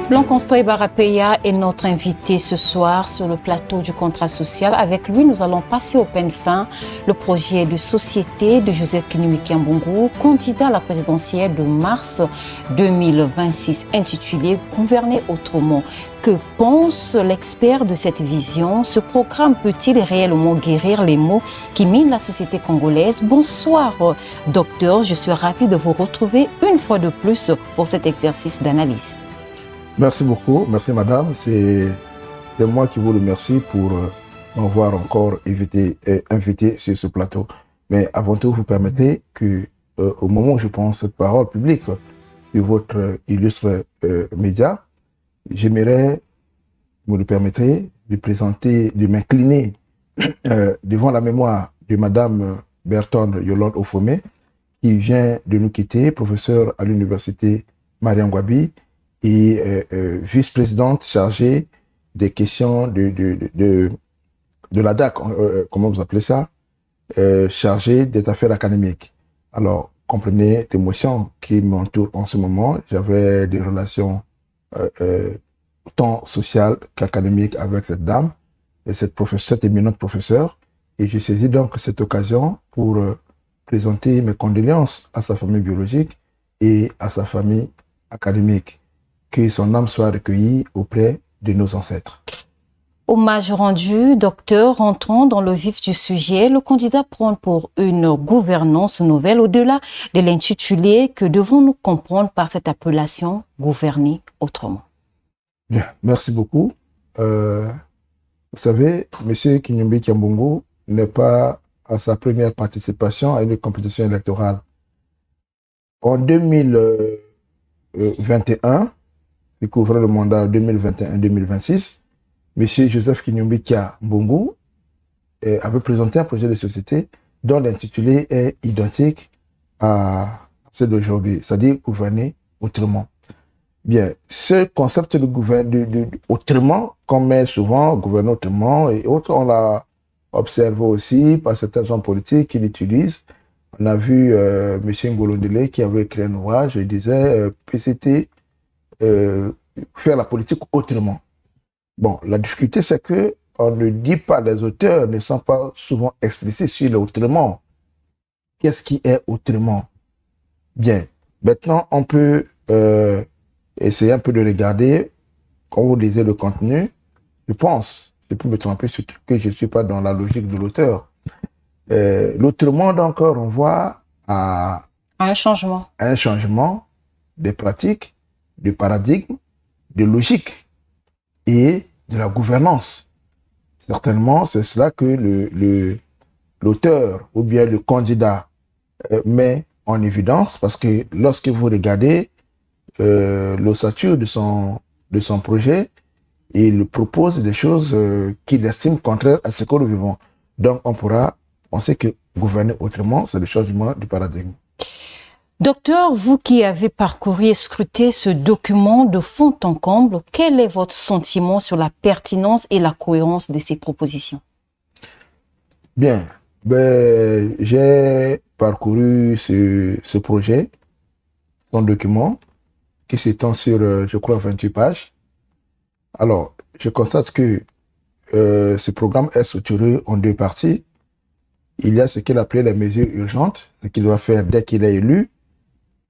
Blanc-Constant Barapeya est notre invité ce soir sur le plateau du contrat social. Avec lui, nous allons passer au peigne fin le projet de société de Joseph Kinumbi Kiambungu, candidat à la présidentielle de mars 2026, intitulé « Gouverner autrement ». Que pense l'expert de cette vision? Ce programme peut-il réellement guérir les maux qui minent la société congolaise? Bonsoir, docteur. Je suis ravi de vous retrouver une fois de plus pour cet exercice d'analyse. Merci beaucoup, merci madame. C'est moi qui vous remercie pour m'avoir encore invité sur ce plateau. Mais avant tout, vous permettez que, au moment où je prends cette parole publique de votre illustre média, j'aimerais, vous le permettrez, de m'incliner devant la mémoire de madame Bertrande Yolande Ofomé, qui vient de nous quitter, professeure à l'université Mariam Gwabi, et vice-présidente chargée des questions de la DAC, comment vous appelez ça, chargée des affaires académiques. Alors, comprenez l'émotion qui m'entoure en ce moment. J'avais des relations tant sociales qu'académiques avec cette dame, et cette éminente professeure, et j'ai saisi donc cette occasion pour présenter mes condoléances à sa famille biologique et à sa famille académique. Que son âme soit recueillie auprès de nos ancêtres. Hommage rendu, docteur. Rentrons dans le vif du sujet. Le candidat prône pour une gouvernance nouvelle. Au-delà de l'intitulé, que devons-nous comprendre par cette appellation « gouverner autrement » ? Bien, merci beaucoup. Vous savez, M. Kinumbi Kiambungu n'est pas à sa première participation à une compétition électorale. En 2021, qui couvrait le mandat 2021-2026, M. Joseph Kinumbi Kiambungu avait présenté un projet de société dont l'intitulé est identique à ceux d'aujourd'hui, c'est-à-dire gouverner autrement. Bien, ce concept de gouverner autrement, qu'on met souvent, gouverner autrement et autres, on l'a observé aussi par certains hommes politiques qui l'utilisent. On a vu M. Ngolondele qui avait écrit un ouvrage, il disait PCT, faire la politique autrement. Bon, la difficulté, c'est que on ne dit pas, les auteurs ne sont pas souvent explicites sur l'autrement. Qu'est-ce qui est autrement? Bien, maintenant, on peut essayer un peu de regarder, quand vous lisez le contenu, je pense, je peux me tromper sur que je ne suis pas dans la logique de l'auteur. L'autrement, donc, renvoie à un changement des pratiques, de paradigme, de logique et de la gouvernance. Certainement, c'est cela que l'auteur ou bien le candidat met en évidence, parce que lorsque vous regardez l'ossature de son projet, il propose des choses qu'il estime contraires à ce que nous vivons. Donc, on sait que gouverner autrement, c'est le changement du paradigme. Docteur, vous qui avez parcouru et scruté ce document de fond en comble, quel est votre sentiment sur la pertinence et la cohérence de ces propositions? Bien, j'ai parcouru ce projet, son document, qui s'étend sur, je crois, 28 pages. Alors, je constate que ce programme est structuré en deux parties. Il y a ce qu'il appelait les mesures urgentes, ce qu'il doit faire dès qu'il est élu,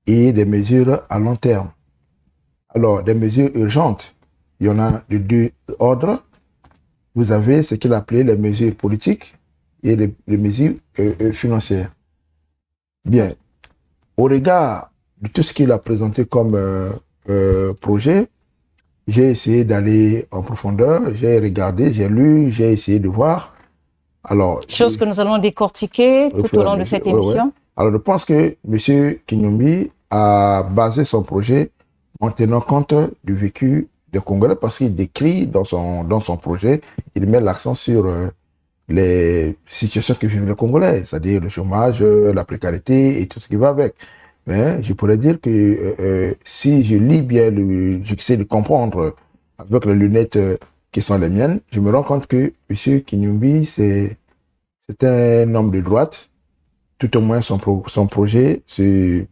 et des mesures à long terme. Alors, des mesures urgentes, il y en a de deux ordres. Vous avez ce qu'il appelait les mesures politiques et les mesures financières. Bien, au regard de tout ce qu'il a présenté comme projet, j'ai essayé d'aller en profondeur, j'ai regardé, j'ai lu, j'ai essayé de voir. Alors, chose que nous allons décortiquer tout au long de cette émission. Ouais. Alors, je pense que M. Kinumbi a basé son projet en tenant compte du vécu des Congolais, parce qu'il décrit dans son projet, il met l'accent sur les situations que vivent les Congolais, c'est-à-dire le chômage, la précarité et tout ce qui va avec. Mais je pourrais dire que si je lis bien, j'essaie de comprendre avec les lunettes qui sont les miennes, je me rends compte que M. Kinyumbi, c'est un homme de droite. Tout au moins, son projet se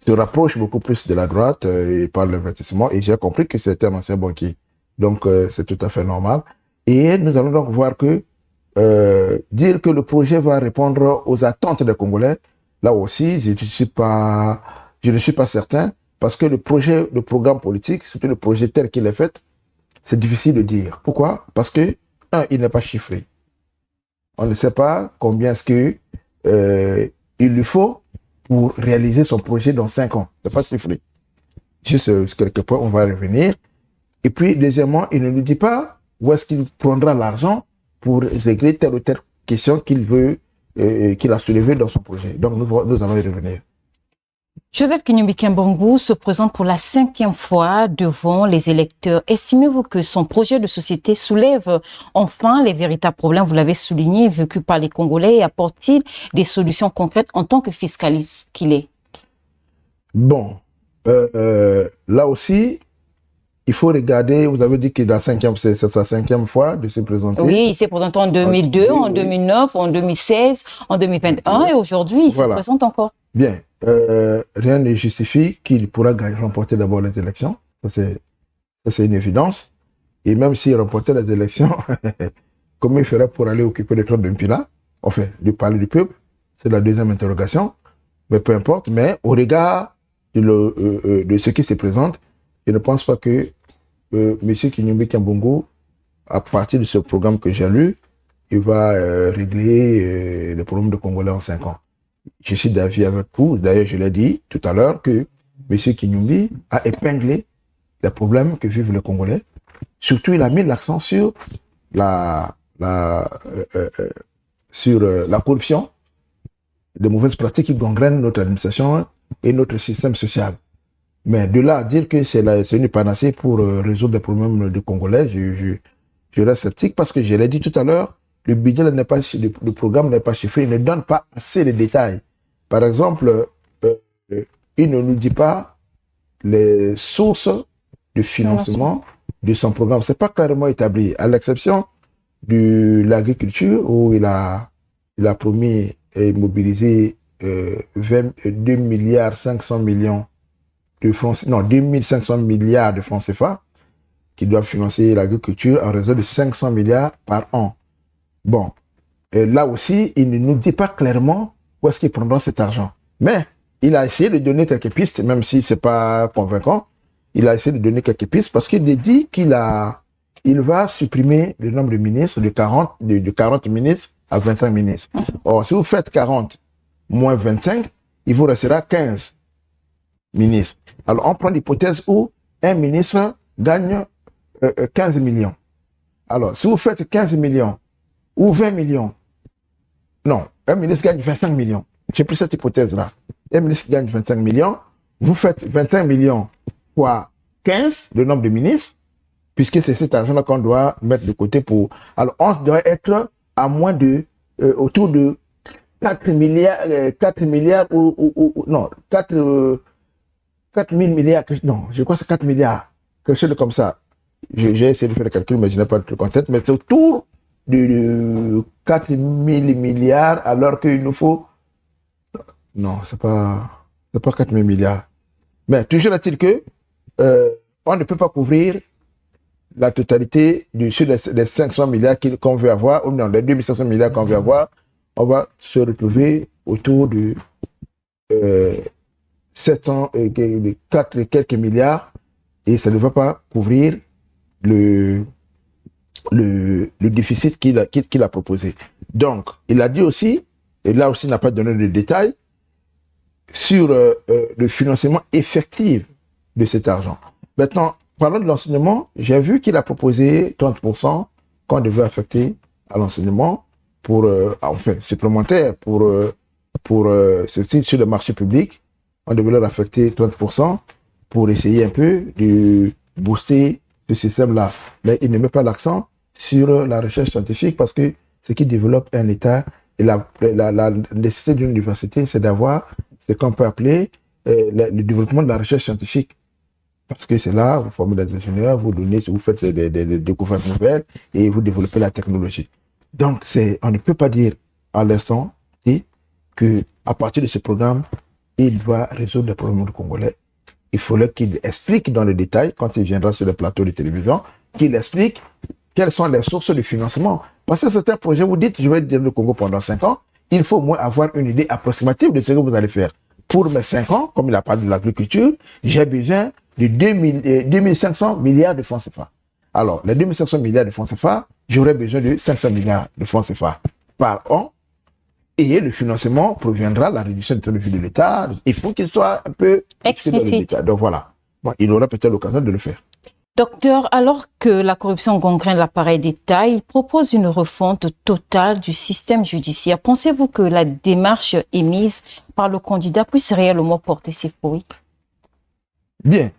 rapproche beaucoup plus de la droite. Il parle d'investissement et j'ai compris que c'était un ancien banquier. Donc, c'est tout à fait normal. Et nous allons donc voir que dire que le projet va répondre aux attentes des Congolais, là aussi, je ne suis pas certain parce que le programme politique, surtout le projet tel qu'il est fait, c'est difficile de dire. Pourquoi? Parce que, il n'est pas chiffré. On ne sait pas combien est-ce que il lui faut pour réaliser son projet dans 5 ans. C'est pas chiffré. Juste sur quelques points, on va revenir. Et puis, deuxièmement, il ne nous dit pas où est-ce qu'il prendra l'argent pour régler telle ou telle question qu'il a soulevée dans son projet. Donc, nous allons y revenir. Joseph Kinyumbi Kiambangou se présente pour la 5e fois devant les électeurs. Estimez-vous que son projet de société soulève enfin les véritables problèmes, vous l'avez souligné, vécus par les Congolais, et apporte-t-il des solutions concrètes en tant que fiscaliste qu'il est? Bon, là aussi, il faut regarder, vous avez dit que c'est sa 5e fois de se présenter. Oui, il s'est présenté en 2002, en 2009, en 2016, en 2021 et aujourd'hui, il se présente encore. Bien, rien ne justifie qu'il pourra remporter d'abord les élections. Ça, c'est une évidence. Et même s'il remportait les élections, comment il ferait pour aller occuper le trône d'un Mpila? Enfin, du palais du peuple, c'est la deuxième interrogation. Mais peu importe, mais au regard de ce qui se présente, je ne pense pas que M. Kinyumbi Kiambangou, à partir de ce programme que j'ai lu, il va régler les problèmes de Congolais en 5 ans. Je suis d'avis avec vous. D'ailleurs, je l'ai dit tout à l'heure que M. Kinyumbi a épinglé les problèmes que vivent les Congolais. Surtout, il a mis l'accent sur la corruption, les mauvaises pratiques qui gangrènent notre administration et notre système social. Mais de là à dire que c'est une panacée pour résoudre les problèmes des Congolais, je reste sceptique parce que je l'ai dit tout à l'heure, le budget le programme n'est pas chiffré, il ne donne pas assez de détails. Par exemple, il ne nous dit pas les sources de financement de son programme. C'est pas clairement établi, à l'exception de l'agriculture où il a promis et mobilisé 2 milliards 500 millions de francs, non, 2500 milliards de francs CFA qui doivent financer l'agriculture en raison de 500 milliards par an. Bon, et là aussi, il ne nous dit pas clairement où est-ce qu'il prendra cet argent. Mais il a essayé de donner quelques pistes, même si ce n'est pas convaincant. Il a essayé de donner quelques pistes parce qu'il dit qu'il va supprimer le nombre de ministres de 40 ministres à 25 ministres. Or, si vous faites 40 moins 25, il vous restera 15 ministres. Alors, on prend l'hypothèse où un ministre gagne 15 millions. Alors, si vous faites 15 millions ou 20 millions, non, un ministre gagne 25 millions. J'ai pris cette hypothèse-là. Un ministre gagne 25 millions, vous faites 21 millions fois 15, le nombre de ministres, puisque c'est cet argent-là qu'on doit mettre de côté pour... Alors, on doit être à moins de... autour de 4 milliards ou non, 4 000 milliards, non, je crois que c'est 4 milliards, quelque chose comme ça. J'ai essayé de faire le calcul, mais je n'ai pas le truc en tête, mais c'est autour de 4 000 milliards, alors qu'il nous faut... Non, c'est pas 4 000 milliards. Mais toujours est-il que on ne peut pas couvrir la totalité des 500 milliards qu'on veut avoir, ou non, les 2500 milliards qu'on veut avoir. On va se retrouver autour de 4 et quelques milliards, et ça ne va pas couvrir le déficit qu'il a proposé. Donc, il a dit aussi, et là aussi il n'a pas donné de détails, sur le financement effectif de cet argent. Maintenant, parlant de l'enseignement, j'ai vu qu'il a proposé 30% qu'on devait affecter à l'enseignement pour, enfin, supplémentaire pour ce site sur le marché public. On devait leur affecter 30% pour essayer un peu de booster ce système-là. Mais il ne met pas l'accent sur la recherche scientifique parce que ce qui développe un État et la nécessité d'une université, c'est d'avoir ce qu'on peut appeler le développement de la recherche scientifique. Parce que c'est là, vous formez des ingénieurs, vous faites des découvertes nouvelles et vous développez la technologie. Donc, on ne peut pas dire à l'instant T que à partir de ce programme, il va résoudre les problèmes du Congolais. Il faudrait qu'il explique dans le détail, quand il viendra sur le plateau de télévision, qu'il explique quelles sont les sources de financement. Parce que certains projets, vous dites, je vais dire le Congo pendant 5 ans, il faut au moins avoir une idée approximative de ce que vous allez faire. Pour mes 5 ans, comme il a parlé de l'agriculture, j'ai besoin de 2500 milliards de francs CFA. Alors, les 2500 milliards de francs CFA, j'aurais besoin de 500 milliards de francs CFA par an. Et le financement proviendra de la réduction du taux de vie de l'État. Il faut qu'il soit un peu explicite. Donc voilà, bon, il aura peut-être l'occasion de le faire. Docteur, alors que la corruption gangrène l'appareil d'État, il propose une refonte totale du système judiciaire. Pensez-vous que la démarche émise par le candidat puisse réellement porter ses fruits? Bien.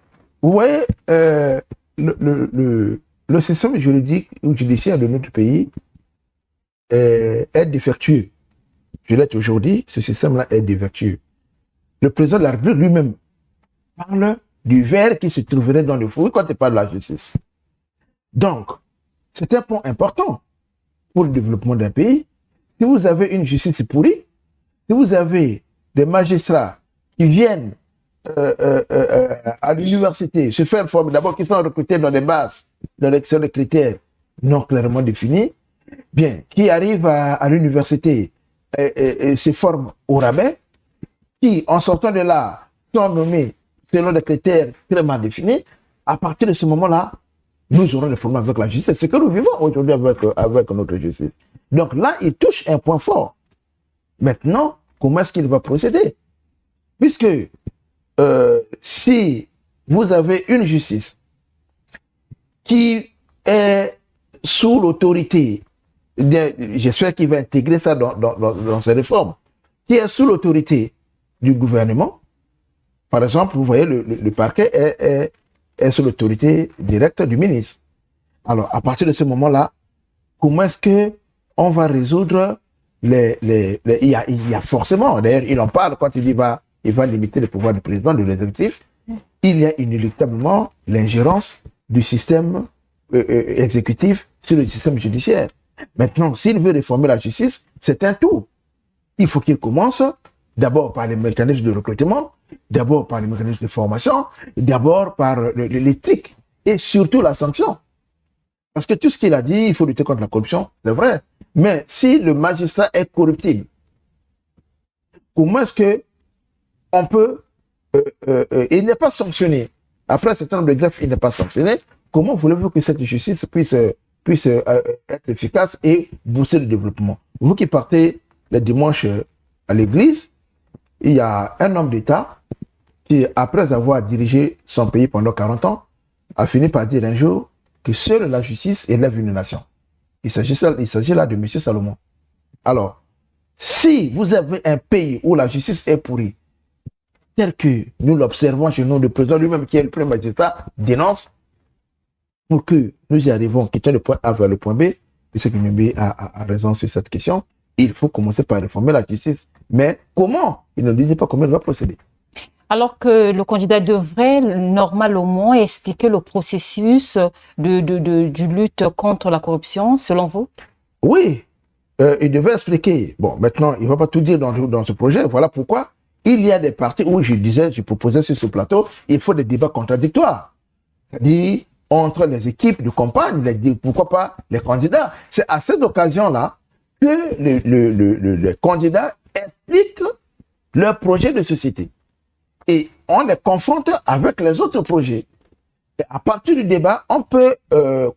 Vous voyez, le système juridique ou judiciaire de notre pays est défectueux. Je l'ai toujours dit, ce système-là est défectueux. Le président de la République lui-même parle du verre qui se trouverait dans le four quand il parle de la justice. Donc, c'est un point important pour le développement d'un pays. Si vous avez une justice pourrie, si vous avez des magistrats qui viennent à l'université se faire former, d'abord qui sont recrutés dans des bases, dans des critères non clairement définis, bien, qui arrivent à l'université et se forment au rabais, qui, en sortant de là, sont nommés selon des critères très mal définis, à partir de ce moment-là, nous aurons des problèmes avec la justice. C'est ce que nous vivons aujourd'hui avec notre justice. Donc là, il touche un point fort. Maintenant, comment est-ce qu'il va procéder? Puisque si vous avez une justice qui est sous l'autorité, j'espère qu'il va intégrer ça dans ses réformes, qui est sous l'autorité du gouvernement. Par exemple, vous voyez, le parquet est sous l'autorité directe du ministre. Alors, à partir de ce moment-là, comment est-ce qu'on va résoudre il y a forcément, d'ailleurs, il en parle quand il va limiter le pouvoir du président, de l'exécutif, il y a inéluctablement l'ingérence du système exécutif sur le système judiciaire. Maintenant, s'il veut réformer la justice, c'est un tout. Il faut qu'il commence d'abord par les mécanismes de recrutement, d'abord par les mécanismes de formation, d'abord par l'éthique et surtout la sanction. Parce que tout ce qu'il a dit, il faut lutter contre la corruption, c'est vrai. Mais si le magistrat est corruptible, comment est-ce que on peut... il n'est pas sanctionné. Après un certain nombre de greffes, il n'est pas sanctionné. Comment voulez-vous que cette justice puisse être efficace et booster le développement? Vous qui partez le dimanche à l'église, il y a un homme d'État qui, après avoir dirigé son pays pendant 40 ans, a fini par dire un jour que seule la justice élève une nation. Il s'agit là de M. Salomon. Alors, si vous avez un pays où la justice est pourrie, tel que nous l'observons chez nous, le président lui-même, qui est le premier magistrat, dénonce, pour que nous y arrivons, quittons le point A vers le point B, et ce qui me a raison sur cette question, il faut commencer par réformer la justice. Mais comment? Il ne dit pas comment il va procéder. Alors que le candidat devrait normalement expliquer le processus du lutte contre la corruption, selon vous? Oui, il devait expliquer. Bon, maintenant, il ne va pas tout dire dans ce projet. Voilà pourquoi il y a des parties où je proposais sur ce plateau, il faut des débats contradictoires. C'est-à-dire, entre les équipes de campagne, pourquoi pas les candidats. C'est à cette occasion-là que le candidat explique leur projet de société. Et on les confronte avec les autres projets. Et à partir du débat, on peut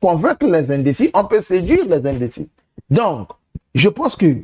convaincre les indécis, on peut séduire les indécis. Donc, je pense que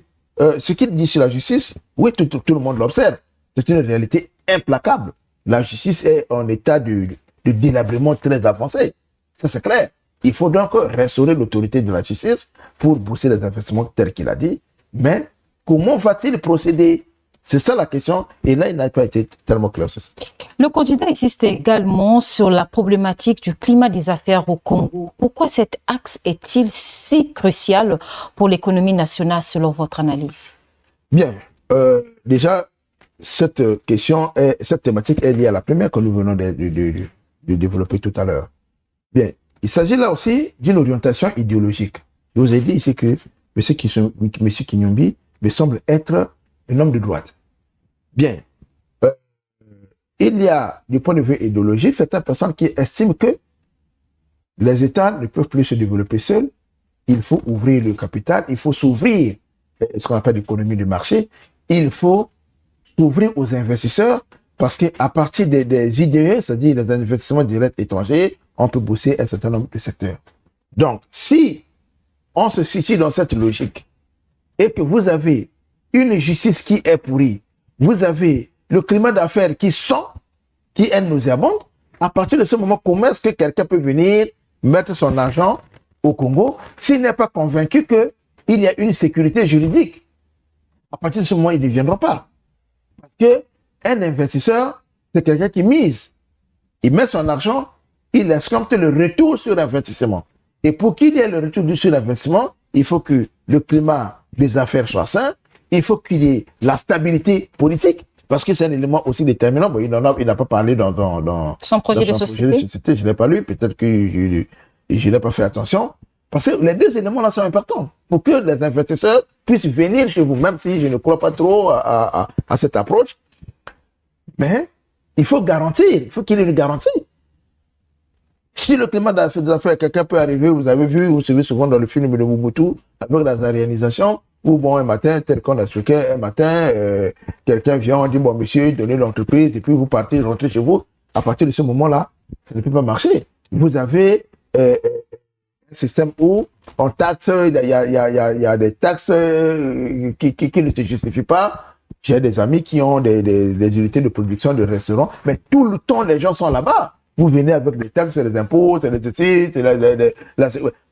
ce qu'il dit sur la justice, oui, tout le monde l'observe. C'est une réalité implacable. La justice est en état de délabrement très avancé. Ça, c'est clair. Il faut donc restaurer l'autorité de la justice pour booster les investissements tels qu'il a dit. Mais comment va-t-il procéder? C'est ça la question. Et là, il n'a pas été tellement clair sur ça. Le candidat insiste également sur la problématique du climat des affaires au Congo. Pourquoi cet axe est-il si crucial pour l'économie nationale selon votre analyse? Bien. Déjà, cette cette thématique est liée à la première que nous venons de développer tout à l'heure. Bien, il s'agit là aussi d'une orientation idéologique. Je vous ai dit ici que M. Kinyombi me semble être un homme de droite. Bien, il y a, du point de vue idéologique, certaines personnes qui estiment que les États ne peuvent plus se développer seuls. Il faut ouvrir le capital, il faut s'ouvrir, ce qu'on appelle l'économie de marché, il faut s'ouvrir aux investisseurs parce qu'à partir des IDE, c'est-à-dire les investissements directs étrangers, on peut bosser un certain nombre de secteurs. Donc, si on se situe dans cette logique et que vous avez une justice qui est pourrie, vous avez le climat d'affaires qui est nauséabond, à partir de ce moment, comment est-ce que quelqu'un peut venir mettre son argent au Congo s'il n'est pas convaincu qu'il y a une sécurité juridique? À partir de ce moment, il ne viendra pas. Parce qu'un investisseur, c'est quelqu'un qui mise. Il met son argent, il escompte le retour sur investissement. Et pour qu'il y ait le retour sur l'investissement, il faut que le climat des affaires soit sain, il faut qu'il y ait la stabilité politique, parce que c'est un élément aussi déterminant. Bon, il n'a pas parlé dans son projet de société. Je ne l'ai pas lu, peut-être que je n'ai pas fait attention. Parce que les deux éléments-là sont importants pour que les investisseurs puissent venir chez vous, même si je ne crois pas trop à cette approche. Mais il faut garantir, il faut qu'il y ait une garantie. Si le climat d'affaires, quelqu'un peut arriver, vous avez vu, vous suivez souvent dans le film de Mobutu, avec la zaréanisation, où bon, un matin, tel qu'on expliquait, un matin, quelqu'un vient, on dit, bon, monsieur, donnez l'entreprise, et puis vous partez, rentrez chez vous. À partir de ce moment-là, ça ne peut pas marcher. Vous avez un système où on taxe, il y a des taxes qui ne se justifient pas. J'ai des amis qui ont des unités de production de restaurants, mais tout le temps, les gens sont là-bas. Vous venez avec des taxes, des impôts, c'est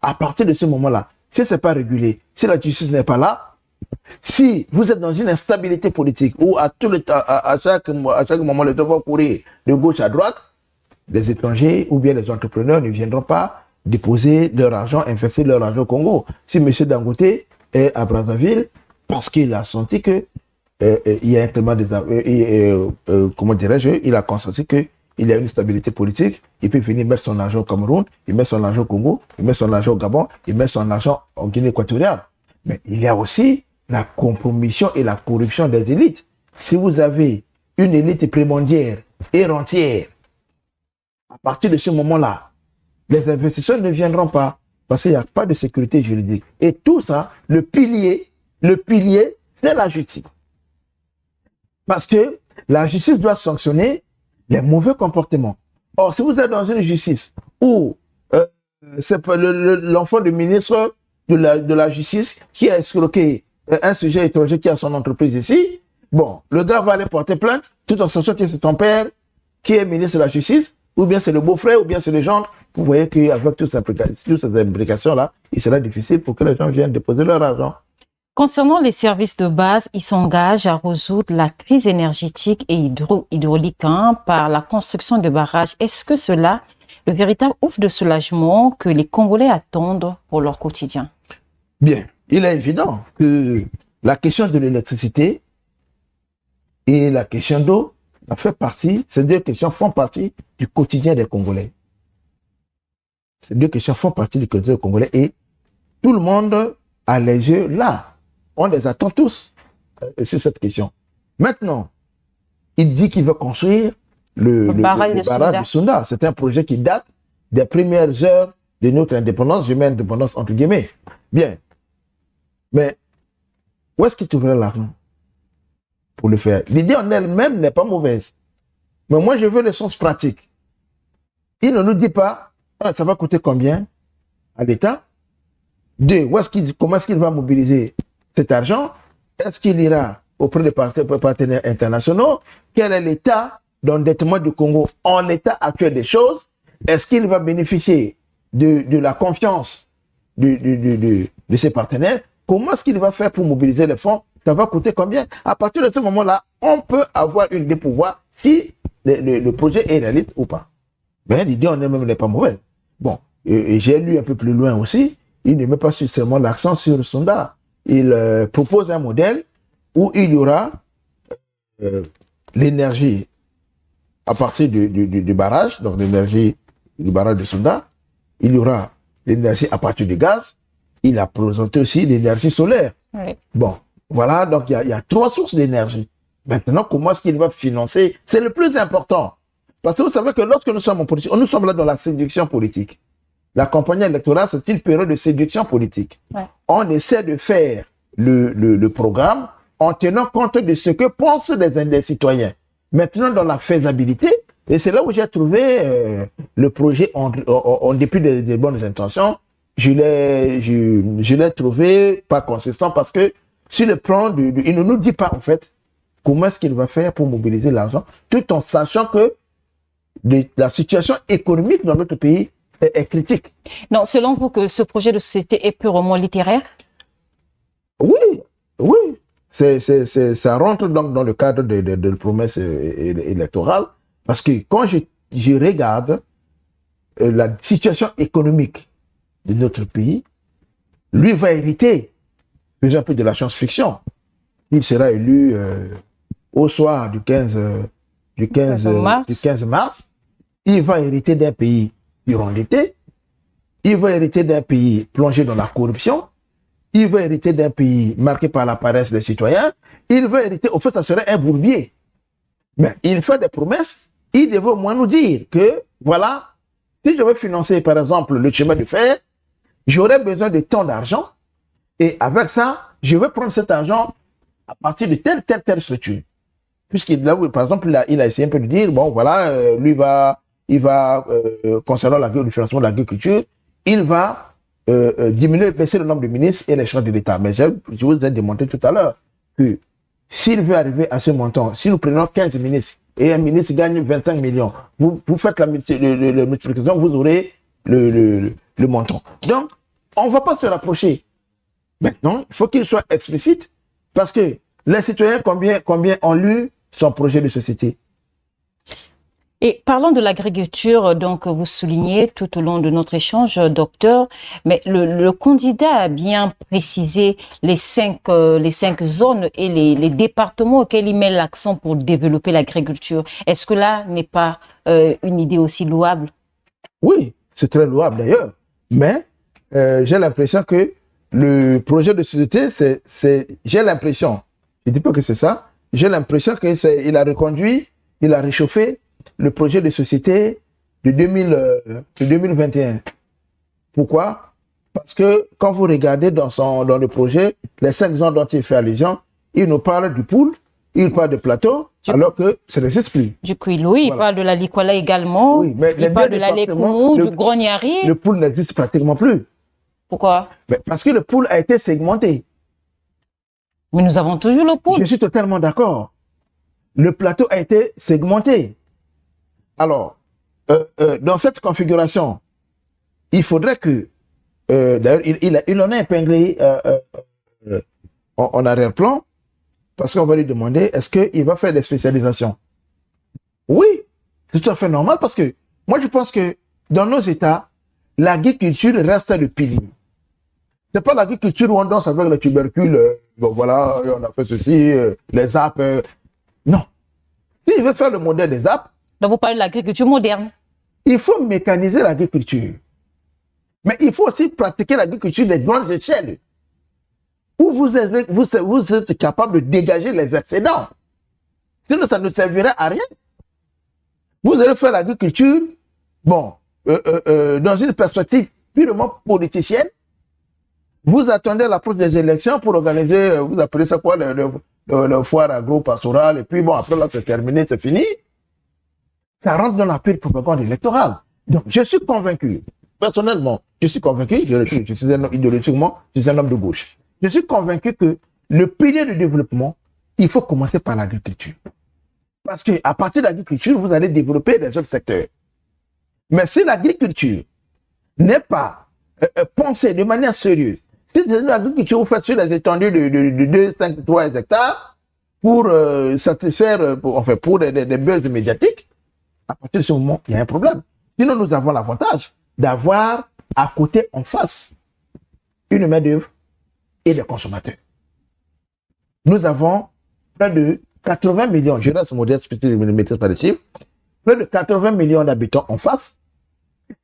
à partir de ce moment-là, si ce n'est pas régulé, si la justice n'est pas là, si vous êtes dans une instabilité politique où à chaque moment, les gens vont courir de gauche à droite, les étrangers ou bien les entrepreneurs ne viendront pas déposer leur argent, investir leur argent au Congo. Si M. Dangote est à Brazzaville, parce qu'il a senti que il y a un climat comment dirais-je, il a constaté que il y a une stabilité politique, il peut venir mettre son argent au Cameroun, il met son argent au Congo, il met son argent au Gabon, il met son argent en Guinée équatoriale. Mais il y a aussi la compromission et la corruption des élites. Si vous avez une élite prémondière et rentière, à partir de ce moment-là, les investisseurs ne viendront pas parce qu'il n'y a pas de sécurité juridique. Et tout ça, le pilier, c'est la justice. Parce que la justice doit sanctionner les mauvais comportements. Or, si vous êtes dans une justice où c'est l'enfant du ministre de la justice qui a escroqué un sujet étranger qui a son entreprise ici, bon, le gars va aller porter plainte, tout en sachant que c'est ton père qui est ministre de la justice, ou bien c'est le beau-frère, ou bien c'est le gendre. Vous voyez qu'avec toutes ces implications-là, il sera difficile pour que les gens viennent déposer leur argent. Concernant les services de base, ils s'engagent à résoudre la crise énergétique et hydraulique par la construction de barrages. Est-ce que cela, le véritable ouf de soulagement que les Congolais attendent pour leur quotidien? Bien, il est évident que la question de l'électricité et la question d'eau ces deux questions font partie du quotidien des Congolais. Ces deux questions font partie du quotidien des Congolais et tout le monde a les yeux là. On les attend tous sur cette question. Maintenant, il dit qu'il veut construire le barrage de Sunda. C'est un projet qui date des premières heures de notre indépendance. Je mets indépendance entre guillemets. Bien. Mais où est-ce qu'il trouverait l'argent pour le faire? L'idée en elle-même n'est pas mauvaise. Mais moi, je veux le sens pratique. Il ne nous dit pas, ça va coûter combien à l'État? Deux, comment est-ce qu'il va mobiliser cet argent? Est-ce qu'il ira auprès des partenaires internationaux? Quel est l'état d'endettement du Congo en l'état actuel des choses? Est-ce qu'il va bénéficier de la confiance de ses partenaires? Comment est-ce qu'il va faire pour mobiliser les fonds? Ça va coûter combien? À partir de ce moment-là, on peut avoir une idée pour voir si le projet est réaliste ou pas. Mais l'idée en elle-même n'est pas mauvaise. Bon, et j'ai lu un peu plus loin aussi, il ne met pas seulement l'accent sur le Sunda. Il propose un modèle où il y aura l'énergie à partir du barrage, donc l'énergie du barrage de Sonda. Il y aura l'énergie à partir du gaz. Il a présenté aussi l'énergie solaire. Oui. Bon, voilà, donc il y a 3 sources d'énergie. Maintenant, comment est-ce qu'il va financer? C'est le plus important. Parce que vous savez que lorsque nous sommes en politique, nous sommes là dans la séduction politique. La campagne électorale, c'est une période de séduction politique. Ouais. On essaie de faire le programme en tenant compte de ce que pensent les citoyens. Maintenant, dans la faisabilité, et c'est là où j'ai trouvé le projet, en dépit des bonnes intentions, je l'ai trouvé pas consistant parce que sur le plan il ne nous dit pas en fait comment est-ce qu'il va faire pour mobiliser l'argent, tout en sachant que la situation économique dans notre pays est critique. Non, selon vous, que ce projet de société est purement littéraire? Oui, oui. Ça rentre donc dans le cadre de promesses électorales parce que quand je regarde la situation économique de notre pays, lui va hériter un peu de la science-fiction. Il sera élu au soir du 15 mars. Il va hériter d'un pays surendetté. Il va hériter d'un pays plongé dans la corruption. Il va hériter d'un pays marqué par la paresse des citoyens. Il va hériter, au fait, ça serait un bourbier. Mais il fait des promesses. Il devait au moins nous dire que, voilà, si je veux financer, par exemple, le chemin de fer, j'aurais besoin de tant d'argent. Et avec ça, je vais prendre cet argent à partir de telle structure. Puisqu'il par exemple, il a essayé un peu de dire, bon, voilà, lui concernant le financement de l'agriculture, il va baisser le nombre de ministres et les charges de l'État. Mais je vous ai démontré tout à l'heure que s'il veut arriver à ce montant, si nous prenons 15 ministres et un ministre gagne 25 millions, vous faites la multiplication, vous aurez le montant. Donc, on ne va pas se rapprocher. Maintenant, il faut qu'il soit explicite parce que les citoyens, combien ont lu son projet de société? Et parlant de l'agriculture, donc vous soulignez tout au long de notre échange, docteur, mais le candidat a bien précisé les cinq zones et les départements auxquels il met l'accent pour développer l'agriculture. Est-ce que là n'est pas une idée aussi louable? Oui, c'est très louable d'ailleurs, mais j'ai l'impression que le projet de société, j'ai l'impression, je ne dis pas que c'est ça, j'ai l'impression qu'il a reconduit, il a réchauffé le projet de société de 2021. Pourquoi? Parce que quand vous regardez dans le projet, les 5 zones dont il fait allusion, il nous parle du pool, il parle de plateau, alors que ça n'existe plus. Du Kouilou, il parle de la Likwala également, oui, mais il parle de la Lekoumou, du Grognari. Le pool n'existe pratiquement plus. Pourquoi? Parce que le pool a été segmenté. Mais nous avons toujours le pool. Je suis totalement d'accord. Le plateau a été segmenté. Alors, dans cette configuration, il faudrait que, d'ailleurs, il en a épinglé en arrière-plan, parce qu'on va lui demander, est-ce qu'il va faire des spécialisations? Oui, c'est tout à fait normal, parce que moi, je pense que dans nos États, l'agriculture reste le pilier. C'est pas l'agriculture où on danse avec le tubercule, bon voilà, on a fait ceci, les apps. Non. Si je veux faire le modèle des apps, donc vous parlez de l'agriculture moderne. Il faut mécaniser l'agriculture. Mais il faut aussi pratiquer l'agriculture des grandes échelles. Où vous êtes capable de dégager les excédents. Sinon, ça ne servira à rien. Vous allez faire l'agriculture, bon, dans une perspective purement politicienne. Vous attendez l'approche des élections pour organiser, vous appelez ça quoi, le foire agro-pastoral, et puis bon, après là, c'est terminé, c'est fini. Ça rentre dans la pure propagande électorale. Donc, je suis convaincu, personnellement, je suis convaincu, idéologiquement, je suis un homme de gauche. Je suis convaincu que le pilier de développement, il faut commencer par l'agriculture. Parce qu'à partir de l'agriculture, vous allez développer les autres secteurs. Mais si l'agriculture n'est pas pensée de manière sérieuse, si c'est l'agriculture vous faites sur les étendues de 2, 5, 3 hectares pour satisfaire, pour des buzz médiatiques, à partir de ce moment, il y a un problème. Sinon, nous avons l'avantage d'avoir à côté, en face, une main-d'œuvre et des consommateurs. Nous avons près de 80 millions, je reste modeste, puisque je ne maîtrise pas les chiffres, près de 80 millions d'habitants en face,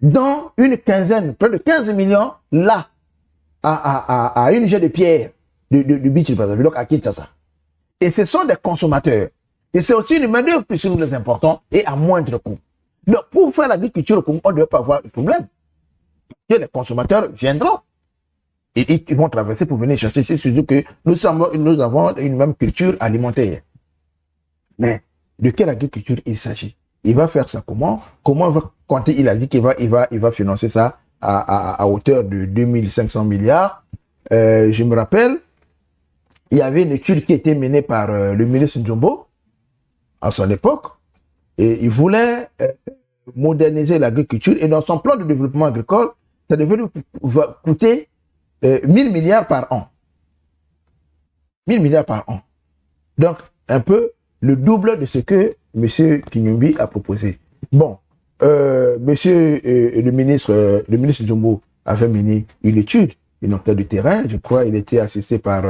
dans une quinzaine, près de 15 millions, là, à une jet de pierre du beach du Brazzaville, donc à Kinshasa. Et ce sont des consommateurs. Et c'est aussi une main-d'œuvre plus important et à moindre coût. Donc, pour faire l'agriculture au Congo, on ne doit pas avoir de problème. Parce que les consommateurs viendront. Et ils vont traverser pour venir chercher. C'est surtout que nous avons une même culture alimentaire. Mais de quelle agriculture il s'agit? Il va faire ça comment? Comment va compter? Il a dit qu'il va financer ça à hauteur de 2500 milliards. Je me rappelle, il y avait une étude qui était menée par le ministre Njombo à son époque. Et il voulait moderniser l'agriculture. Et dans son plan de développement agricole, ça devait lui coûter 1000 milliards par an. 1000 milliards par an. Donc, un peu le double de ce que M. Kinyumbi a proposé. Bon, le ministre Njombo avait mené une étude, une enquête de terrain. Je crois qu'il était assisté par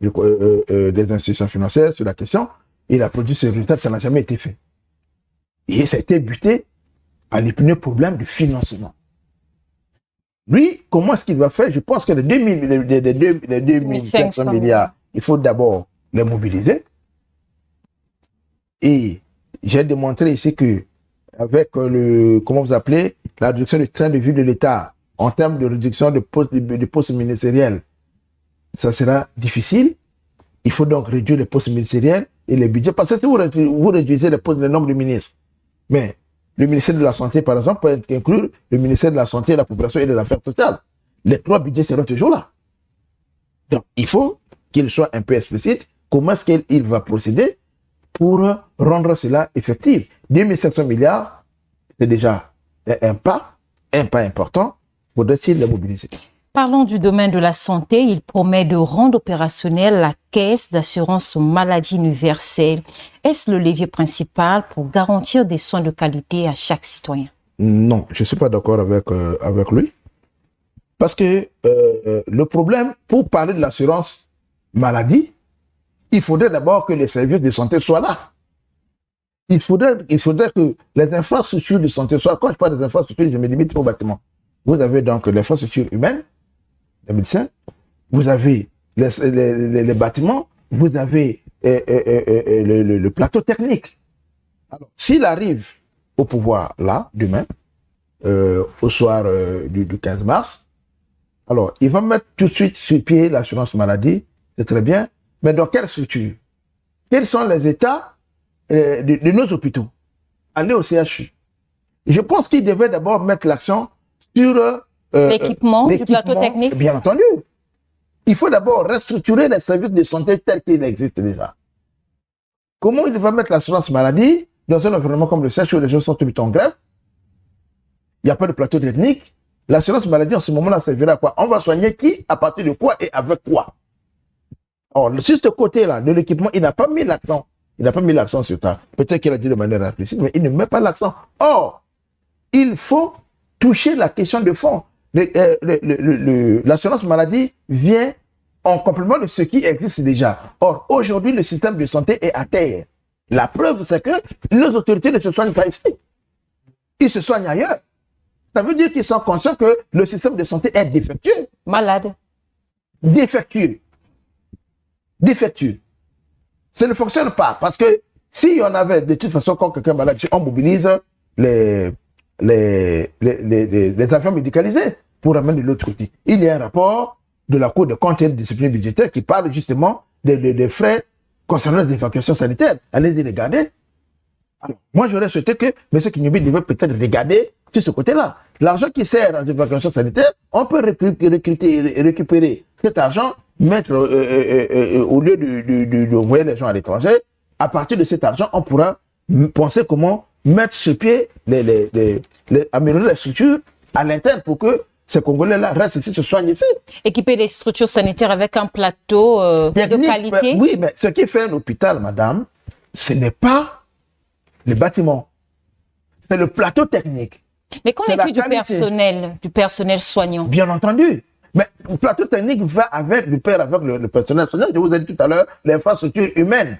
des institutions financières sur la question. Il a produit ce résultat, ça n'a jamais été fait. Et ça a été buté à l'épineux problème de financement. Lui, comment est-ce qu'il va faire? Je pense que les 2500 milliards, il faut d'abord les mobiliser. Et j'ai démontré ici que, avec comment vous appelez, la réduction du train de vie de l'État, en termes de réduction de postes ministériels, ça sera difficile. Il faut donc réduire les postes ministériels et les budgets. Parce que si vous réduisez le nombre de ministres, mais le ministère de la Santé, par exemple, peut inclure le ministère de la Santé, de la Population et des Affaires sociales. Les 3 budgets seront toujours là. Donc, il faut qu'il soit un peu explicite. Comment est-ce qu'il va procéder pour rendre cela effectif? 2500 milliards, c'est déjà un pas important. Faudrait-il les mobiliser? Parlons du domaine de la santé. Il promet de rendre opérationnelle la caisse d'assurance maladie universelle. Est-ce le levier principal pour garantir des soins de qualité à chaque citoyen? Non, je ne suis pas d'accord avec lui. Parce que le problème, pour parler de l'assurance maladie, il faudrait d'abord que les services de santé soient là. Il faudrait que les infrastructures de santé soient là. Quand je parle des infrastructures, je me limite au bâtiment. Vous avez donc l'infrastructure humaine, les médecins, vous avez les bâtiments, vous avez le plateau technique. Alors, s'il arrive au pouvoir là, demain, au soir du 15 mars, alors il va mettre tout de suite sur pied l'assurance maladie, c'est très bien, mais dans quelle structure? Quels sont les états de nos hôpitaux? Allez au CHU. Je pense qu'il devait d'abord mettre l'accent sur l'équipement du plateau technique. Bien entendu. Il faut d'abord restructurer les services de santé tels qu'ils existent déjà. Comment il va mettre l'assurance maladie dans un environnement comme le CHU où les gens sont tout le temps en grève? Il n'y a pas de plateau technique. L'assurance maladie en ce moment-là servira à quoi? On va soigner qui, à partir de quoi et avec quoi? Or, sur ce côté-là de l'équipement, il n'a pas mis l'accent. Il n'a pas mis l'accent sur ça. Peut-être qu'il a dit de manière implicite, mais il ne met pas l'accent. Or, il faut toucher la question de fond. L'assurance maladie vient en complément de ce qui existe déjà. Or, aujourd'hui, le système de santé est à terre. La preuve, c'est que nos autorités ne se soignent pas ici. Ils se soignent ailleurs. Ça veut dire qu'ils sont conscients que le système de santé est défectueux. Malade. Défectueux. Défectueux. Ça ne fonctionne pas. Parce que si on avait, de toute façon, quand quelqu'un est malade, on mobilise les avions médicalisés pour ramener de l'autre côté. Il y a un rapport de la Cour de comptes et de discipline budgétaire qui parle justement des frais concernant les évacuations sanitaires. Allez-y regarder. Alors, moi, j'aurais souhaité que M. Kinyumbi devait peut-être regarder sur ce côté-là. L'argent qui sert à l'évacuation sanitaire, on peut récupérer cet argent, mettre au lieu d'envoyer les gens à l'étranger. À partir de cet argent, on pourra penser comment mettre sur pied, améliorer les structures à l'interne pour que ces Congolais-là restent ici, se soignent ici. Équiper des structures sanitaires avec un plateau de qualité. Oui, mais ce qui fait un hôpital, madame, ce n'est pas le bâtiment. C'est le plateau technique. Mais qu'en est-il du personnel soignant? Bien entendu. Mais le plateau technique va avec le personnel soignant. Je vous ai dit tout à l'heure, l'infrastructure humaine.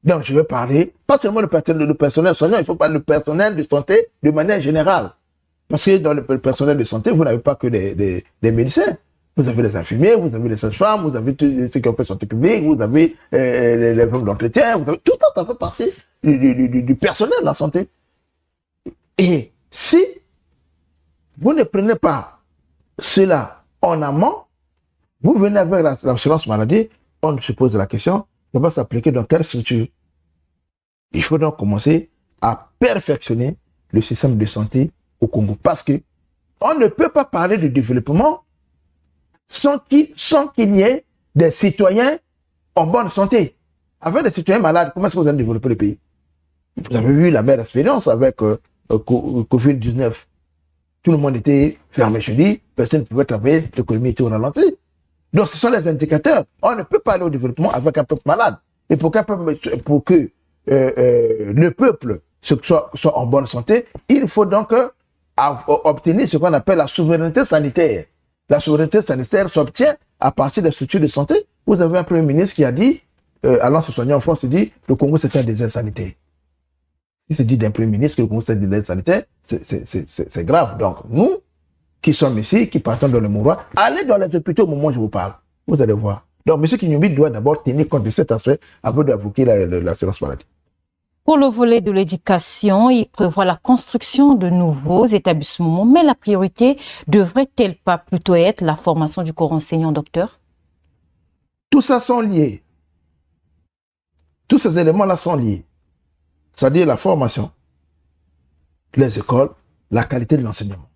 Donc, je vais parler, pas seulement le personnel soignant, il faut parler du personnel de santé de manière générale. Parce que dans le personnel de santé, vous n'avez pas que des médecins. Vous avez les infirmiers, vous avez les sages-femmes, vous avez tous ceux qui ont fait santé publique, vous avez les femmes d'entretien, vous avez tout ça, ça fait partie du personnel de la santé. Et si vous ne prenez pas cela en amont, vous venez avec l'assurance maladie, on se pose la question, ça va s'appliquer dans quelle structure? Il faut donc commencer à perfectionner le système de santé au Congo. Parce que on ne peut pas parler de développement sans qu'il y ait des citoyens en bonne santé. Avec des citoyens malades, comment est-ce que vous allez développer le pays? Vous avez vu la même expérience avec Covid-19. Tout le monde était fermé chez lui, personne ne pouvait travailler, l'économie était au ralenti. Donc ce sont les indicateurs. On ne peut pas aller au développement avec un peuple malade. Et pour que le peuple soit en bonne santé, il faut donc obtenir ce qu'on appelle la souveraineté sanitaire. La souveraineté sanitaire s'obtient à partir des structures de santé. Vous avez un premier ministre qui a dit, allant se soigner en France, il dit le Congo c'est un désert sanitaire. Si c'est dit d'un premier ministre que le Congo c'est un désert sanitaire, c'est grave. Donc nous, qui sommes ici, qui partons dans le Mourois, allez dans les hôpitaux au moment où je vous parle. Vous allez voir. Donc M. Kinyombi doit d'abord tenir compte de cet aspect avant d'évoquer l'assurance maladie. Pour le volet de l'éducation, il prévoit la construction de nouveaux établissements, mais la priorité devrait-elle pas plutôt être la formation du corps enseignant, docteur? Tout ça sont liés. Tous ces éléments-là sont liés. C'est-à-dire la formation, les écoles, la qualité de l'enseignement.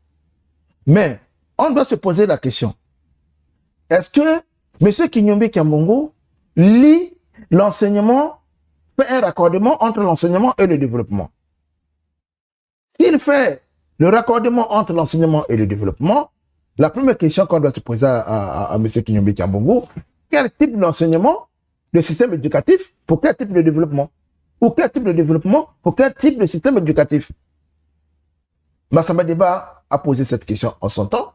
Mais on doit se poser la question, est-ce que M. Kinyombi Kiambongo lit l'enseignement, fait un raccordement entre l'enseignement et le développement? S'il fait le raccordement entre l'enseignement et le développement, la première question qu'on doit se poser à M. Kinyombi Kiambongo, quel type d'enseignement, de système éducatif, pour quel type de développement? Ou quel type de développement, pour quel type de système éducatif? Massamba Deba a posé cette question en son temps.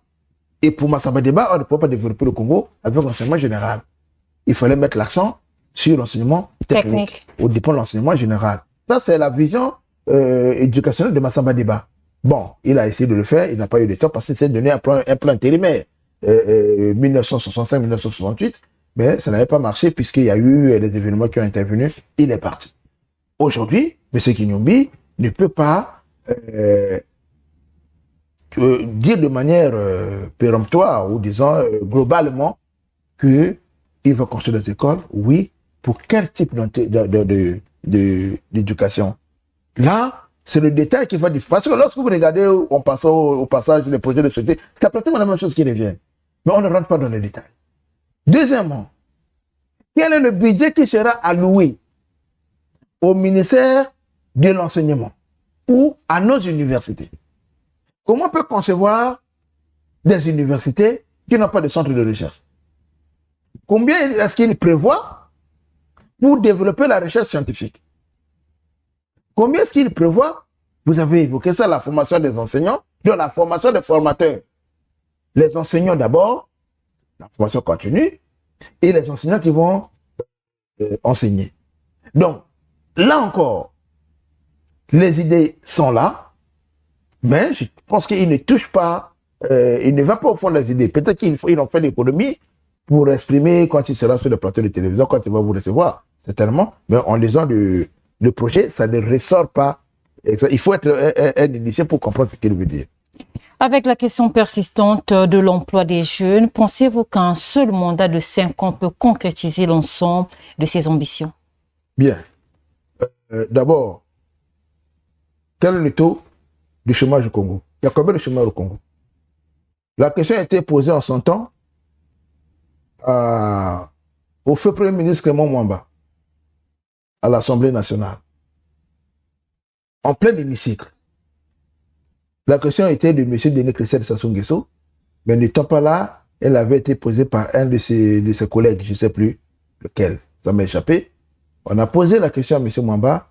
Et pour Massamba Deba, on ne peut pas développer le Congo avec l'enseignement général. Il fallait mettre l'accent sur l'enseignement technique, au dépend de l'enseignement général. Ça, c'est la vision éducationnelle de Massamba Deba. Bon, il a essayé de le faire, il n'a pas eu le temps parce qu'il s'est donné un plan intérimaire 1965-1968, mais ça n'avait pas marché puisqu'il y a eu des événements qui ont intervenu, il est parti. Aujourd'hui, M. Kinyombi ne peut pas dire de manière péremptoire ou disons globalement qu'il va construire des écoles, oui, pour quel type d'éducation? Là, c'est le détail qui va différer. Parce que lorsque vous regardez au passage les projets de société, c'est pratiquement la même chose qui revient. Mais on ne rentre pas dans les détails. Deuxièmement, quel est le budget qui sera alloué au ministère de l'enseignement ou à nos universités? Comment on peut concevoir des universités qui n'ont pas de centre de recherche? Combien est-ce qu'il prévoit pour développer la recherche scientifique? Combien est-ce qu'il prévoit? Vous avez évoqué ça, la formation des enseignants, de la formation des formateurs. Les enseignants d'abord, la formation continue, et les enseignants qui vont enseigner. Donc, là encore, les idées sont là, mais je pense qu'il ne touche pas, il ne va pas au fond des idées. Peut-être qu'il en fait l'économie pour exprimer quand il sera sur le plateau de télévision, quand il va vous recevoir, certainement, mais en lisant le projet, ça ne ressort pas. Il faut être un initié pour comprendre ce qu'il veut dire. Avec la question persistante de l'emploi des jeunes, pensez-vous qu'un seul mandat de 5 ans peut concrétiser l'ensemble de ces ambitions? Bien. D'abord, quel est le taux de chômage au Congo? Il y a combien de chômeurs au Congo? La question a été posée en son temps au feu Premier ministre Clément Mwamba à l'Assemblée nationale, en plein hémicycle. La question était de M. Denis Christelle Sassou Nguesso, mais n'étant pas là, elle avait été posée par un de ses collègues, je ne sais plus lequel, ça m'a échappé. On a posé la question à M. Mwamba,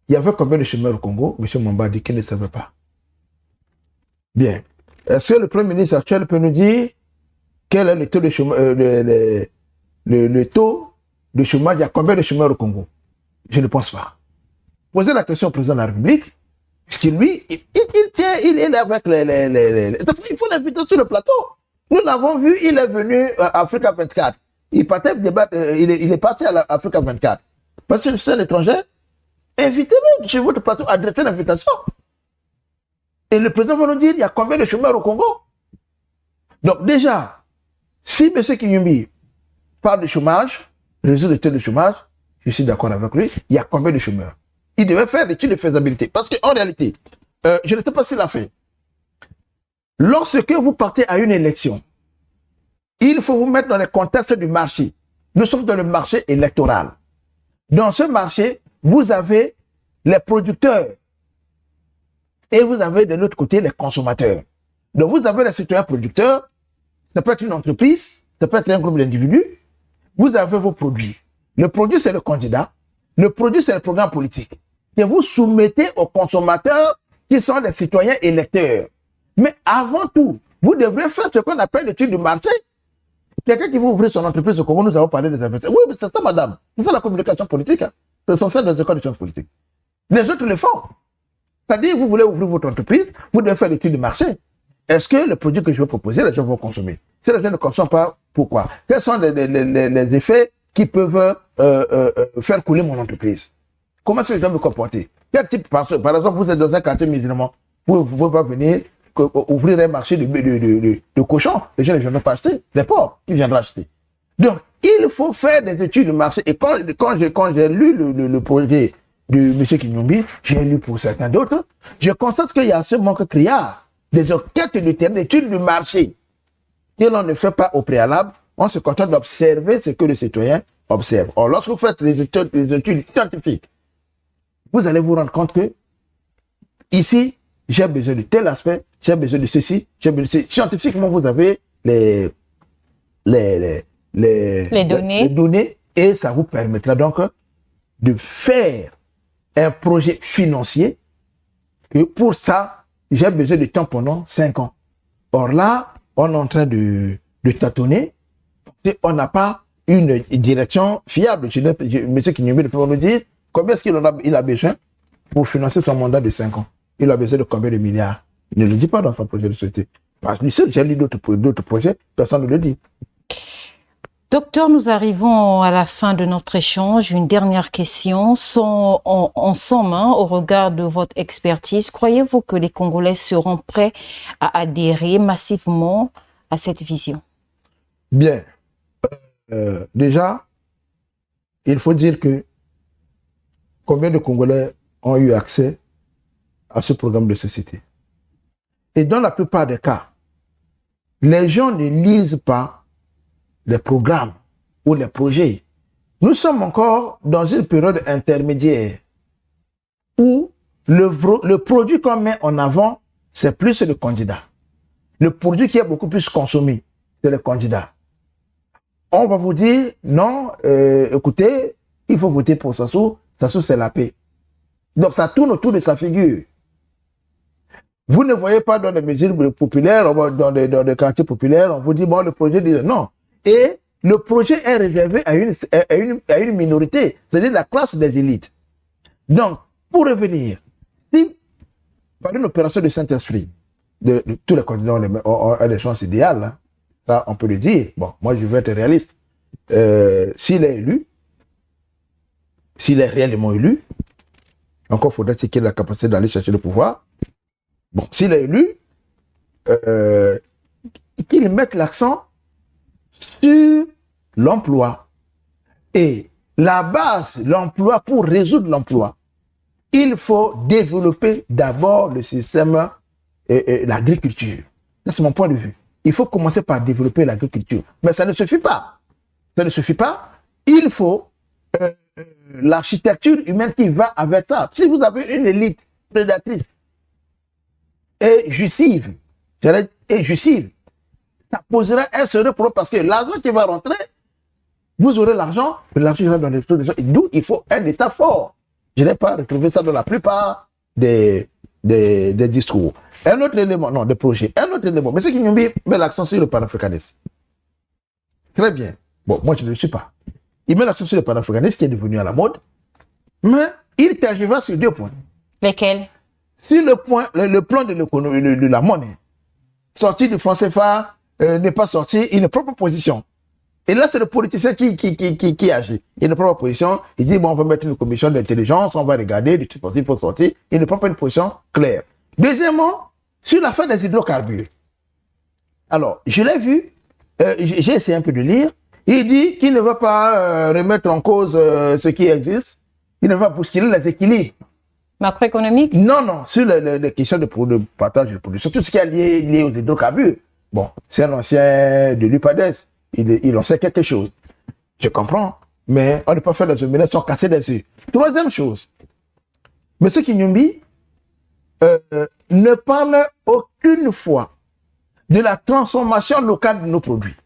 il y avait combien de chômeurs au Congo? M. Mwamba a dit qu'il ne savait pas. Bien. Est-ce que le Premier ministre actuel peut nous dire quel est le taux de chômage, le taux de chômage, il y a combien de chômeurs au Congo? Je ne pense pas. Posez la question au président de la République, puisque lui, il est avec les... Il faut l'inviter sur le plateau. Nous l'avons vu, il est venu à Africa 24. Il partait débattre, il est parti à Africa 24. Parce que c'est un étranger, invitez-le chez votre plateau, adressez l'invitation. Et le président va nous dire, il y a combien de chômeurs au Congo? Donc déjà, si M. Kinyumbi parle de chômage, résoudre le taux de chômage, je suis d'accord avec lui, il y a combien de chômeurs? Il devait faire l'étude de faisabilité. Parce qu'en réalité, je ne sais pas s'il l'a fait. Lorsque vous partez à une élection, il faut vous mettre dans le contexte du marché. Nous sommes dans le marché électoral. Dans ce marché, vous avez les producteurs et vous avez de l'autre côté les consommateurs. Donc vous avez les citoyens producteurs, ça peut être une entreprise, ça peut être un groupe d'individus, vous avez vos produits. Le produit, c'est le candidat, le produit, c'est le programme politique. Et vous soumettez aux consommateurs qui sont les citoyens électeurs. Mais avant tout, vous devrez faire ce qu'on appelle l'étude du marché. Quelqu'un qui veut ouvrir son entreprise au Congo, nous avons parlé des investisseurs. Oui, mais c'est ça, madame. C'est ça la communication politique. Hein. C'est essentiel dans les écoles de sciences politiques. Les autres le font. C'est-à-dire, vous voulez ouvrir votre entreprise, vous devez faire l'étude du marché. Est-ce que le produit que je vais proposer, les gens vont consommer? Si les gens ne consomment pas, pourquoi? Quels sont les effets qui peuvent faire couler mon entreprise? Comment est-ce que je dois me comporter? Quel type, par exemple, vous êtes dans un quartier musulman, vous ne pouvez pas venir ouvrir un marché de cochons. Les gens ne viendront pas acheter. Les pauvres, ils viendront acheter. Donc, il faut faire des études de marché. Et quand j'ai lu le projet de M. Kinyumbi, j'ai lu pour certains d'autres, je constate qu'il y a ce manque criard des enquêtes de terrain, d'études de marché que l'on ne fait pas au préalable. On se contente d'observer ce que le citoyen observe. Or, lorsque vous faites les études scientifiques, vous allez vous rendre compte que ici, j'ai besoin de tel aspect, j'ai besoin de ceci, j'ai besoin de ceci. Scientifiquement, vous avez les données et ça vous permettra donc de faire un projet financier. Et pour ça, j'ai besoin de temps pendant 5 ans. Or là, on est en train de tâtonner parce qu'on n'a pas une direction fiable. M. Kinyumbi peut nous dire combien est-ce qu'il a besoin pour financer son mandat de 5 ans. Il a besoin de combien de milliards? Il ne le dit pas dans son projet de société. Parce que j'ai lu d'autres projets, personne ne le dit. Docteur, nous arrivons à la fin de notre échange. Une dernière question. En somme, au regard de votre expertise, croyez-vous que les Congolais seront prêts à adhérer massivement à cette vision? Bien. Déjà, il faut dire que combien de Congolais ont eu accès à ce programme de société? Et dans la plupart des cas, les gens ne lisent pas les programmes ou les projets. Nous sommes encore dans une période intermédiaire où le produit qu'on met en avant, c'est plus le candidat. Le produit qui est beaucoup plus consommé, c'est le candidat. On va vous dire, non, écoutez, il faut voter pour Sassou, Sassou c'est la paix. Donc ça tourne autour de sa figure. Vous ne voyez pas dans les mesures populaires, dans des quartiers populaires, on vous dit, bon, le projet dit non. Et le projet est réservé à une minorité, c'est-à-dire la classe des élites. Donc, pour revenir, si par une opération de Saint-Esprit, de tous les candidats ont des chances idéales, hein, ça on peut le dire. Bon, moi je veux être réaliste. S'il est élu, s'il est réellement élu, encore faudrait-il qu'il ait la capacité d'aller chercher le pouvoir. Bon, s'il est élu, qu'il mette l'accent sur l'emploi. Et la base, l'emploi, pour résoudre l'emploi, il faut développer d'abord le système, l'agriculture. C'est mon point de vue. Il faut commencer par développer l'agriculture. Mais ça ne suffit pas. Ça ne suffit pas. Il faut l'architecture humaine qui va avec ça. Si vous avez une élite prédatrice et jussive, ça posera un sérieux problème parce que l'argent qui va rentrer, vous aurez l'argent ira dans les choses des gens. D'où il faut un État fort. Je n'ai pas retrouvé ça dans la plupart des discours. Un autre élément, non, des projets. Un autre élément, mais c'est qu'il met l'accent sur le panafricanisme. Très bien. Bon, moi je ne le suis pas. Il met l'accent sur le panafricanisme qui est devenu à la mode. Mais il tergiverse sur 2 points. Lesquels? Sur le plan de l'économie, de la monnaie, sorti du franc CFA, n'est pas sorti, il a une propre position. Et là, c'est le politicien qui agit. Il a une propre position, il dit, bon, on va mettre une commission d'intelligence, on va regarder, il faut sortir. Il n'a pas une position claire. Deuxièmement, sur la fin des hydrocarbures. Alors, je l'ai vu, j'ai essayé un peu de lire, il dit qu'il ne va pas remettre en cause ce qui existe, il ne va pas bousculer les équilibres. Macroéconomique? Non, sur les questions de partage de production, tout ce qui est lié aux hydrocarbures. Bon, c'est un ancien de l'UPADES, il en sait quelque chose. Je comprends, mais on ne peut pas faire des omelettes sans casser des œufs. Troisième chose, M. Kinyumbi ne parle aucune fois de la transformation locale de nos produits.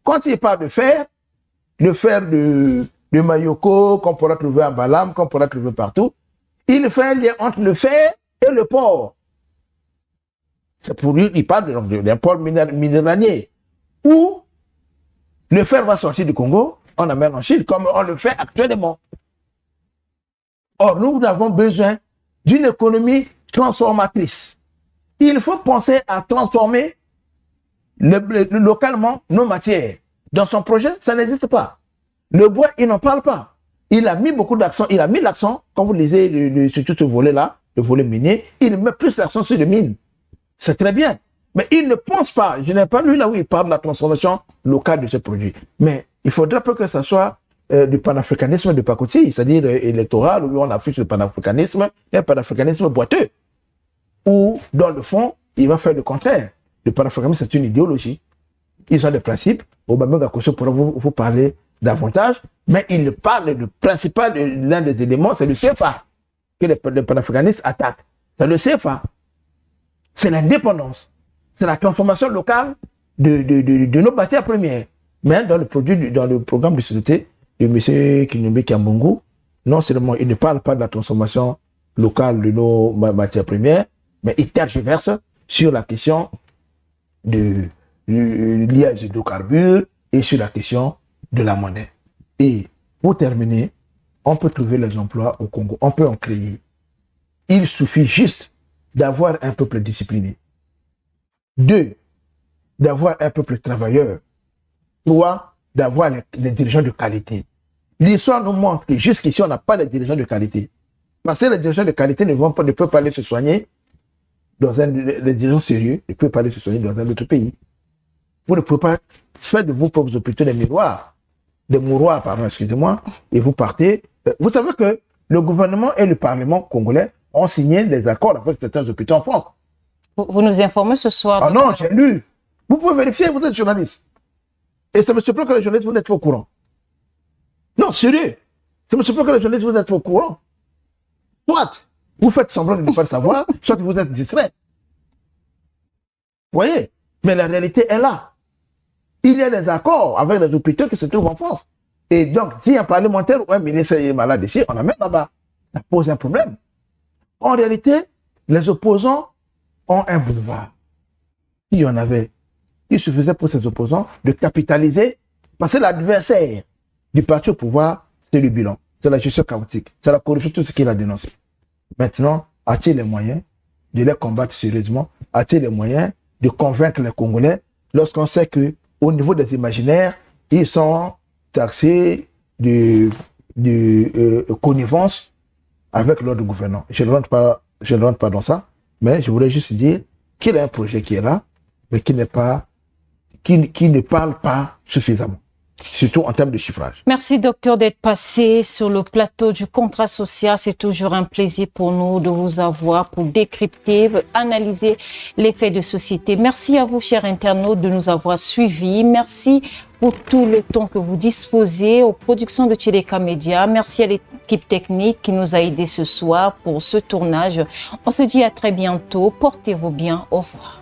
Quand il parle de fer de Mayoko, qu'on pourra trouver en Balam, qu'on pourra trouver partout, il fait un lien entre le fer et le porc. C'est pour lui, il parle d'un port minéralier. Où le fer va sortir du Congo, on amène en Chine, comme on le fait actuellement. Or, nous avons besoin d'une économie transformatrice. Il faut penser à transformer localement nos matières. Dans son projet, ça n'existe pas. Le bois, il n'en parle pas. Il a mis beaucoup d'accent, il a mis l'accent, quand vous lisez sur tout ce volet-là, le volet minier, il met plus l'accent sur les mines. C'est très bien. Mais il ne pense pas, je n'ai pas lu là où il parle de la transformation locale de ce produit. Mais il faudrait pas que ça soit du panafricanisme de pacotille, c'est-à-dire électoral, où on affiche le panafricanisme, et un panafricanisme boiteux. Ou, dans le fond, il va faire le contraire. Le panafricanisme, c'est une idéologie. Ils ont des principes. Obama Gakoso pourra vous parler davantage, mais il parle du principal, l'un des éléments, c'est le CFA, que les panafricanistes attaquent. C'est le CFA. C'est l'indépendance. C'est la transformation locale de nos matières premières. Mais dans le programme de société de M. Kinyumbi Kyambungu, non seulement il ne parle pas de la transformation locale de nos matières premières, mais il tergiverse sur la question liée aux hydrocarbures et sur la question de la monnaie. Et pour terminer, on peut trouver les emplois au Congo, on peut en créer. Il suffit juste d'avoir un peuple discipliné. 2, d'avoir un peuple travailleur. 3, d'avoir des dirigeants de qualité. L'histoire nous montre que jusqu'ici, on n'a pas de dirigeants de qualité. Parce que les dirigeants de qualité ne peuvent pas aller se soigner les dirigeants sérieux ne peuvent pas aller se soigner dans un autre pays. Vous ne pouvez pas faire de vos propres hôpitaux des mouroirs, excusez-moi, et vous partez. Vous savez que le gouvernement et le Parlement congolais ont signé des accords avec certains hôpitaux en France. Vous nous informez ce soir? Ah non, j'ai lu. Vous pouvez vérifier, vous êtes journaliste. Et ça me surprend que les journalistes, vous n'êtes pas au courant. Non, sérieux. Ça me surprend que les journalistes, vous n'êtes pas au courant. Soit vous faites semblant de ne pas le savoir, soit vous êtes distrait. Vous voyez? Mais la réalité est là. Il y a des accords avec les hôpitaux qui se trouvent en France. Et donc, si un parlementaire ou un ministre est malade ici, on l'amène là-bas. Ça pose un problème. En réalité, les opposants ont un boulevard. Il y en avait. Il suffisait pour ces opposants de capitaliser, parce que l'adversaire du parti au pouvoir, c'est le bilan. C'est la gestion chaotique. C'est la corruption, tout ce qu'il a dénoncé. Maintenant, a-t-il les moyens de les combattre sérieusement? A-t-il les moyens de convaincre les Congolais lorsqu'on sait que au niveau des imaginaires, ils sont taxés de connivence avec l'ordre gouvernant. Je ne rentre pas dans ça, mais je voulais juste dire qu'il y a un projet qui est là, mais qui ne parle pas suffisamment. Surtout en termes de chiffrage. Merci, docteur, d'être passé sur le plateau du contrat social. C'est toujours un plaisir pour nous de vous avoir pour décrypter, analyser les faits de société. Merci à vous, chers internautes, de nous avoir suivis. Merci pour tout le temps que vous disposez aux productions de Tcheleka Media. Merci à l'équipe technique qui nous a aidés ce soir pour ce tournage. On se dit à très bientôt. Portez-vous bien. Au revoir.